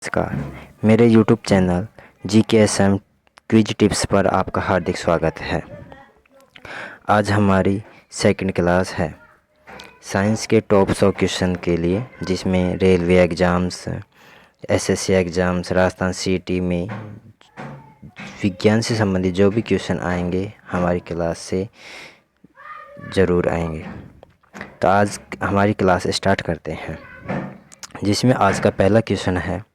नमस्कार। मेरे YouTube channel GKSM quiz tips पर आपका हार्दिक स्वागत है। आज हमारी सेकंड क्लास है साइंस के टॉप 100 क्वेश्चन के लिए, जिसमें railway exams, SSC exams, Rajasthan CET में विज्ञान से संबंधित जो भी क्वेश्चन आएंगे हमारी क्लास से ज़रूर आएंगे। तो आज हमारी क्लास स्टार्ट करते हैं, जिसमें आज का पहला क्वेश्चन है,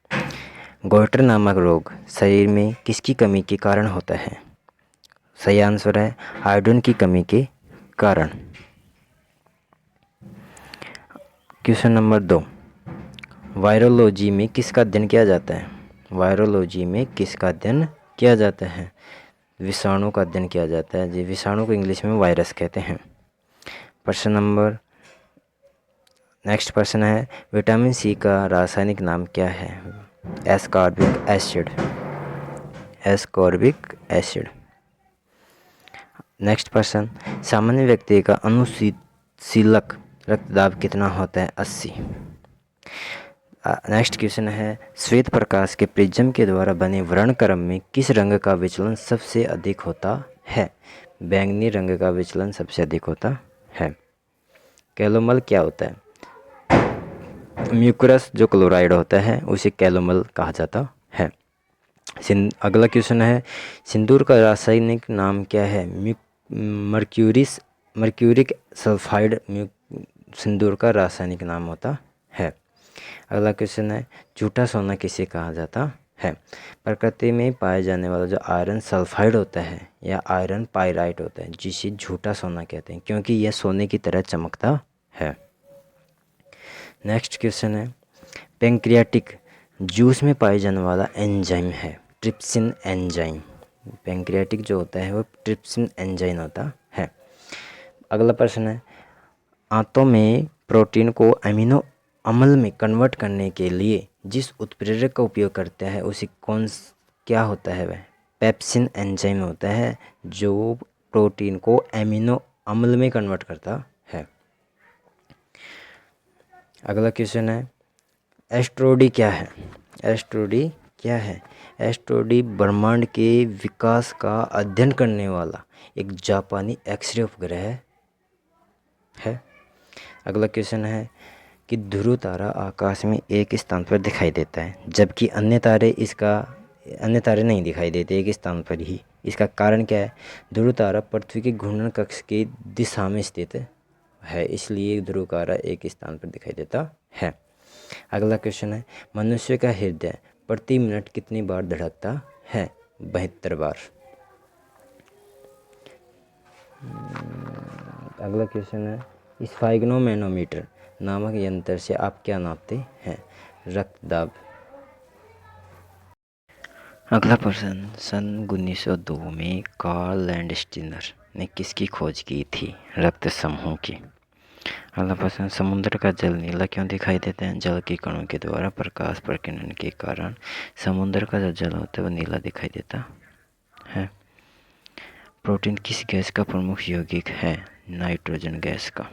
गोइटर नामक रोग शरीर में किसकी कमी के कारण होता है? सही आंसर है आयोडीन की कमी के कारण। क्वेश्चन नंबर 2, वायरोलॉजी में किसका अध्ययन किया जाता है? वायरोलॉजी में किसका अध्ययन किया जाता है? विषाणु का अध्ययन किया जाता है। जी, विषाणु को इंग्लिश में वायरस कहते हैं। नेक्स्ट प्रश्न है, विटामिन सी का रासायनिक नाम क्या है? Ascorbic acid. Ascorbic acid. Next प्रश्न, सामान्य व्यक्ति का अनुशीलक रक्तदाब कितना होता है? 80। नेक्स्ट क्वेश्चन है, श्वेत प्रकाश के प्रिज्म के द्वारा बने वर्णक्रम में किस रंग का विचलन सबसे अधिक होता है? बैंगनी रंग का विचलन सबसे अधिक होता है। कैलोमल क्या होता है? म्यूकरस जो क्लोराइड होता है उसे कैलोमल कहा जाता है। अगला क्वेश्चन है, सिंदूर का रासायनिक नाम क्या है? मर्क्यूरिक सल्फाइड सिंदूर का रासायनिक नाम होता है। अगला क्वेश्चन है, झूठा सोना किसे कहा जाता है? प्रकृति में पाए जाने वाला जो आयरन सल्फाइड होता है या आयरन पाइराइट होता है, जिसे झूठा सोना कहते हैं, क्योंकि यह सोने की तरह चमकता है। नेक्स्ट क्वेश्चन है, पैंक्रियाटिक जूस में पाए जाने वाला एंजाइम है ट्रिप्सिन एंजाइम। पैंक्रियाटिक जो होता है वो ट्रिप्सिन एंजाइम होता है। अगला प्रश्न है, आंतों में प्रोटीन को अमीनो अम्ल में कन्वर्ट करने के लिए जिस उत्प्रेरक का उपयोग करते हैं उसे क्या होता है? वह पेप्सिन एंजाइम होता है, जो प्रोटीन को अमीनो अम्ल में कन्वर्ट करता है। अगला क्वेश्चन है, एस्ट्रोडी क्या है? एस्ट्रोडी क्या है? एस्ट्रोडी ब्रह्मांड के विकास का अध्ययन करने वाला एक जापानी एक्सरे उपग्रह है। अगला क्वेश्चन है कि ध्रुव तारा आकाश में एक स्थान पर दिखाई देता है, जबकि अन्य तारे नहीं दिखाई देते एक स्थान पर ही। इसका कारण क्या है? ध्रुव तारा पृथ्वी के घूर्णन कक्ष की दिशा में स्थित है, इसलिए ध्रुव तारा एक स्थान पर दिखाई देता है। अगला क्वेश्चन है, मनुष्य का हृदय प्रति मिनट कितनी बार धड़कता है? 72 बार। अगला क्वेश्चन है, स्फाइग्नोमेनोमीटर नामक यंत्र से आप क्या नापते हैं? रक्तदाब। अगला प्रश्न, सन 1902 में कार्ल लैंडस्टीनर ने किसकी खोज की थी? रक्त समूह की। अगला प्रश्न, समुद्र का जल नीला क्यों दिखाई देता है? जल के कणों के द्वारा प्रकाश प्रकीर्णन के कारण समुद्र का जो जल होता है वो नीला दिखाई देता है। प्रोटीन किस गैस का प्रमुख यौगिक है? नाइट्रोजन गैस का।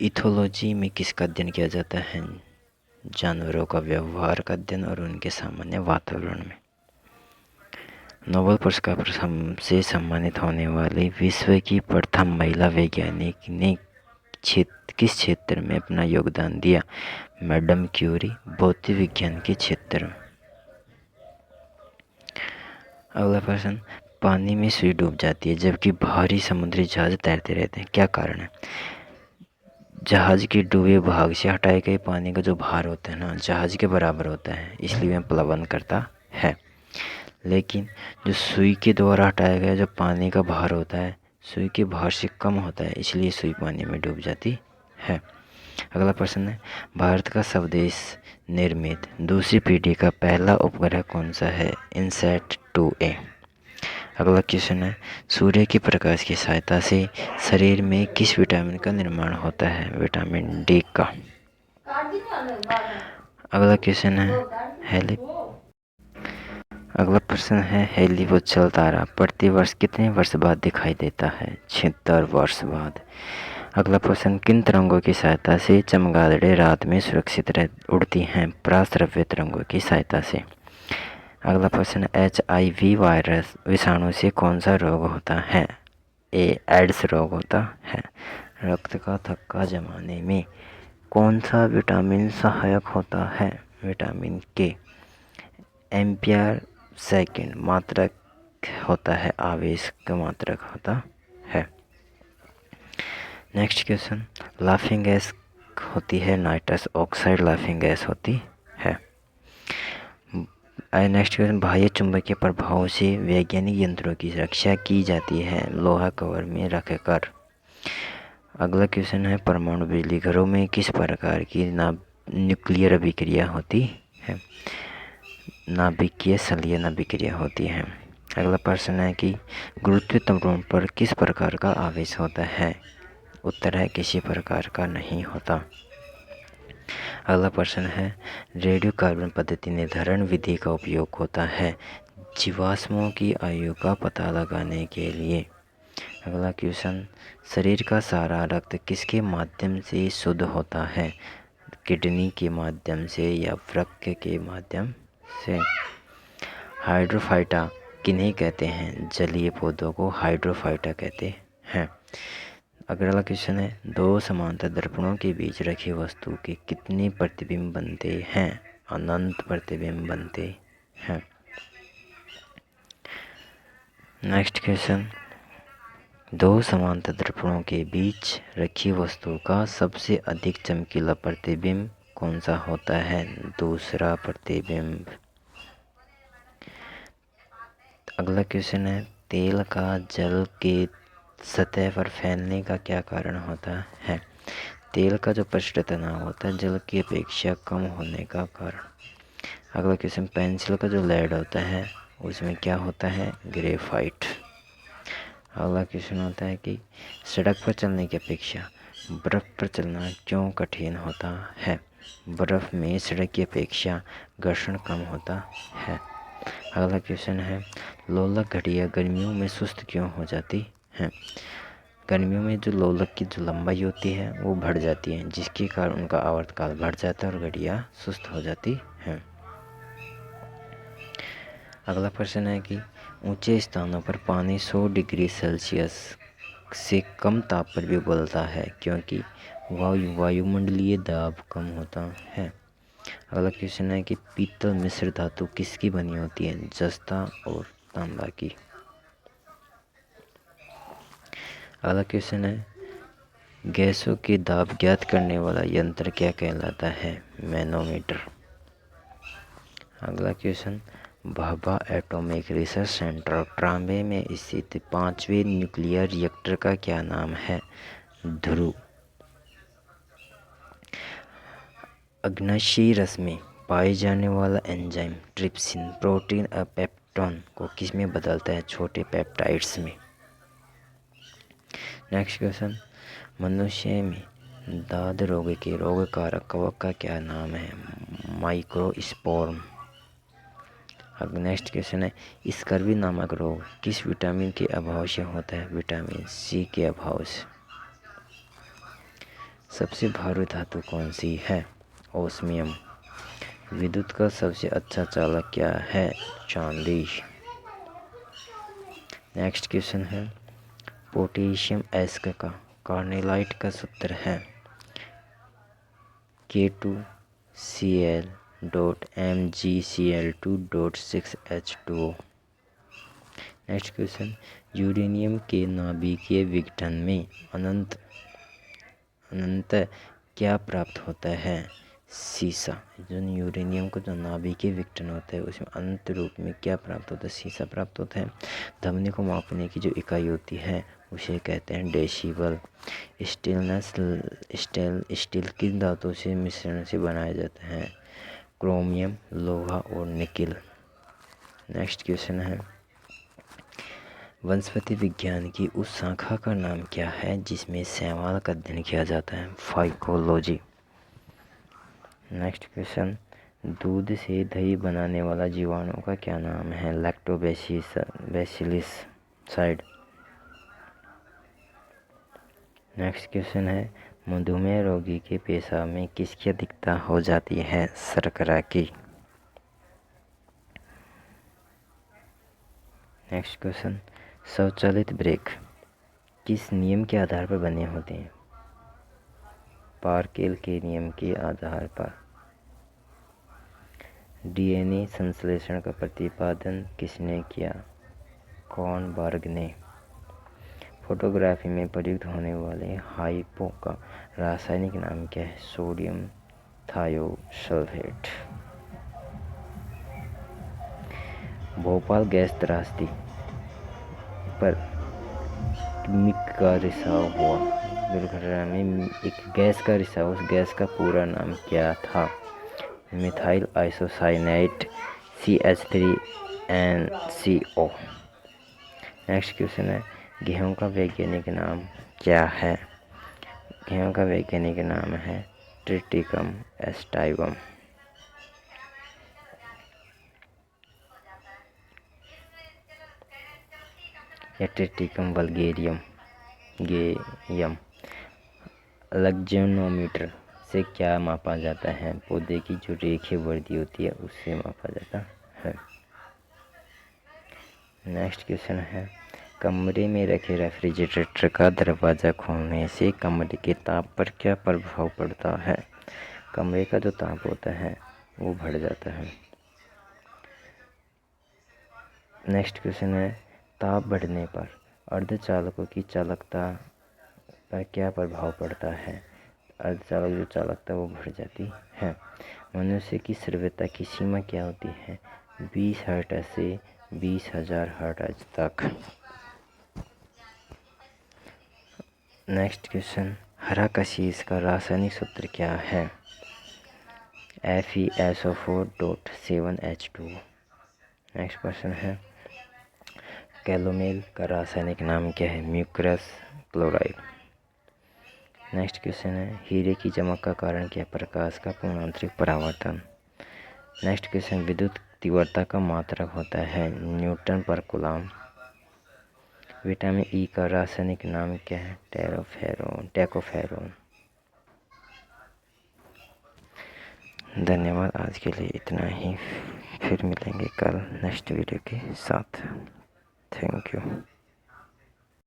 इथोलॉजी में किसका अध्ययन किया जाता है? जानवरों का व्यवहार का अध्ययन और उनके सामान्य वातावरण में। नोबेल पुरस्कार से सम्मानित होने वाली विश्व की प्रथम महिला वैज्ञानिक ने किस क्षेत्र में अपना योगदान दिया? मैडम क्यूरी, भौतिक विज्ञान के क्षेत्र में। अगला प्रश्न, पानी में सुई डूब जाती है जबकि भारी समुद्री जहाज तैरते रहते हैं, क्या कारण है? जहाज के डूबे भाग से हटाए गए पानी का जो भार होता है ना, जहाज के बराबर होता है, इसलिए वह प्लावन करता है। लेकिन जो सुई के द्वारा हटाया गया जो पानी का भार होता है, सुई के भार से कम होता है, इसलिए सुई पानी में डूब जाती है। अगला प्रश्न है, भारत का स्वदेश निर्मित दूसरी पीढ़ी का पहला उपग्रह कौन सा है? INSAT 2A। अगला क्वेश्चन है, सूर्य के प्रकाश की सहायता से शरीर में किस विटामिन का निर्माण होता है? विटामिन डी का। अगला क्वेश्चन है, अगला प्रश्न है, हेलियोचल तारा प्रति वर्ष कितने वर्ष बाद दिखाई देता है? 76 वर्ष बाद। अगला प्रश्न, किन तरंगों की सहायता से चमगादड़ें रात में सुरक्षित उड़ती हैं? पराश्रव्य तरंगों की सहायता से। अगला प्रश्न, HIV वायरस विषाणु से कौन सा रोग होता है? एड्स रोग होता है। रक्त का थक्का जमाने में कौन सा विटामिन सहायक होता है? विटामिन के। एम्पियर सेकंड मात्रक होता है, आवेश का मात्रक होता है। नेक्स्ट क्वेश्चन, लाफिंग गैस होती है नाइट्रस ऑक्साइड लाफिंग गैस होती है। नेक्स्ट क्वेश्चन, बाह्य चुंबकीय प्रभाव से वैज्ञानिक यंत्रों की रक्षा की जाती है लोहा कवर में रखकर। अगला क्वेश्चन है, परमाणु बिजली घरों में किस प्रकार की न्यूक्लियर अभिक्रिया होती है? नाभिकीय संलीन अभिक्रिया होती है। अगला प्रश्न है कि गुरुत्वीय त्वरण पर किस प्रकार का आवेश होता है? उत्तर है किसी प्रकार का नहीं होता। अगला प्रश्न है, रेडियो कार्बन पद्धति निर्धारण विधि का उपयोग होता है जीवाश्मों की आयु का पता लगाने के लिए। अगला क्वेश्चन, शरीर का सारा रक्त किसके माध्यम से शुद्ध होता है? किडनी के माध्यम से या वृक्क के माध्यम से। हाइड्रोफाइटा किन्हें कहते हैं? जलीय पौधों को हाइड्रोफाइटा कहते हैं। अगला क्वेश्चन है, दो समांतर दर्पणों के बीच रखी वस्तु के कितने प्रतिबिंब बनते हैं? अनंत प्रतिबिंब बनते हैं। नेक्स्ट क्वेश्चन, दो समांतर दर्पणों के बीच रखी वस्तु का सबसे अधिक चमकीला प्रतिबिंब कौन सा होता है? दूसरा प्रतिबिंब। अगला क्वेश्चन है, तेल का जल के सतह पर फैलने का क्या कारण होता है? तेल का जो पृष्ठ तनाव होता है जल की अपेक्षा कम होने का कारण। अगला क्वेश्चन, पेंसिल का जो लेड होता है उसमें क्या होता है? ग्रेफाइट। अगला क्वेश्चन होता है कि सड़क पर चलने की अपेक्षा बर्फ़ पर चलना क्यों कठिन होता है? बर्फ़ में सड़क की अपेक्षा घर्षण कम होता है। अगला क्वेश्चन है, लोलक घड़ियाँ गर्मियों में सुस्त क्यों हो जाती हैं? गर्मियों में जो लोलक की जो लंबाई होती है वो बढ़ जाती है, जिसके कारण उनका आवर्तकाल बढ़ जाता है और घड़ियाँ सुस्त हो जाती हैं। अगला प्रश्न है कि ऊंचे स्थानों पर पानी 100 डिग्री सेल्सियस से कम ताप पर भी उबलता है क्योंकि वायुमंडलीय दाब कम होता है। अगला क्वेश्चन है कि पीतल मिश्र धातु किसकी बनी होती है? जस्ता और तांबा की। अगला क्वेश्चन है, गैसों के दाब ज्ञात करने वाला यंत्र क्या कहलाता है? मैनोमीटर। अगला question, Bhabha atomic research centre Trombay में स्थित 5वें न्यूक्लियर रिएक्टर का क्या नाम है? ध्रुव। अग्नाशयी रस में पाए जाने वाला एंजाइम ट्रिप्सिन प्रोटीन पेप्टोन को किस में बदलता है? छोटे पेप्टाइड्स में। नेक्स्ट क्वेश्चन, मनुष्य में दाद रोग के रोग कारक कवक का क्या नाम है? माइक्रोस्पोर्म। अब नेक्स्ट क्वेश्चन है, स्कर्वी नामक रोग किस विटामिन के अभाव से होता है? विटामिन सी के अभाव से। सबसे भारी धातु कौन सी है? ओस्मियम। विद्युत का सबसे अच्छा चालक क्या है? चांदी। नेक्स्ट क्वेश्चन है, पोटेशियम एस्क का कार्नेलाइट का सूत्र है K2Cl.MgCl2.6H2O। नेक्स्ट क्वेश्चन, यूरेनियम के नाभिकीय विघटन में अनंत क्या प्राप्त होता है? सीसा। जो यूरेनियम का जो नाभिकीय विघटन होता है उसमें अनंत रूप में क्या प्राप्त होता है? सीसा प्राप्त होता है। ध्वनि को मापने की जो इकाई होती है उसे कहते हैं डेसिबल। स्टील किन धातु से मिश्रण से बनाया जाता है? क्रोमियम, लोहा और निकिल। नेक्स्ट क्वेश्चन है, वनस्पति विज्ञान की उस शाखा का नाम क्या है जिसमें शैवाल का अध्ययन किया जाता है? फाइकोलॉजी। नेक्स्ट क्वेश्चन, दूध से दही बनाने वाला जीवाणु का क्या नाम है? Lactobacillus side. नेक्स्ट क्वेश्चन है, मधुमेह रोगी के पेशाब में किसकी अधिकता हो जाती है? शर्करा की। नेक्स्ट क्वेश्चन, स्वचालित ब्रेक किस नियम के आधार पर बने होते हैं? पार्केल के नियम के आधार पर। डीएनए संश्लेषण का प्रतिपादन किसने किया? कॉर्नबर्ग ने। फोटोग्राफी में प्रयुक्त होने वाले हाइपो का रासायनिक नाम क्या है? Sodium thiosulphate. भोपाल गैस त्रासदी पर का रिसाव हुआ। दुर्घटना में एक गैस का रिसाव, उस गैस का पूरा नाम क्या था? Methyl isocyanate CH3NCO। Next question है, गेहूं का वैज्ञानिक नाम क्या है? गेहूं का वैज्ञानिक नाम है ट्रिटिकम एस्टाइवम। या ट्रिटिकम वल्गेरियम गेयम। लग्जेनोमीटर से क्या मापा जाता है? पौधे की जो रेखीय वृद्धि होती है उससे मापा जाता है। नेक्स्ट क्वेश्चन है, कमरे में रखे रेफ्रिजरेटर का दरवाज़ा खोलने से कमरे के ताप पर क्या प्रभाव पड़ता है? कमरे का जो ताप होता है वो बढ़ जाता है। नेक्स्ट क्वेश्चन है, ताप बढ़ने पर अर्धचालकों की चालकता पर क्या प्रभाव पड़ता है? अर्धचालक जो चालकता वो बढ़ जाती है। मनुष्य की श्रव्यता की सीमा क्या होती है? 20 हर्ट्ज से 20,000 हर्ट्ज तक। नेक्स्ट क्वेश्चन, हरा कशीस का रासायनिक सूत्र क्या है? FeSO4.7H2। नेक्स्ट क्वेश्चन है, कैलोमेल का रासायनिक नाम क्या है? Mucus chloride. नेक्स्ट क्वेश्चन है, हीरे की चमक का कारण क्या है? प्रकाश का पूर्ण आंतरिक परावर्तन। नेक्स्ट क्वेश्चन, विद्युत तीव्रता का मात्रक होता है न्यूटन पर कूलम। विटामिन ई का रासायनिक नाम क्या है? टेकोफेरोन। धन्यवाद, आज के लिए इतना ही। फिर मिलेंगे कल नेक्स्ट वीडियो के साथ। Thank you.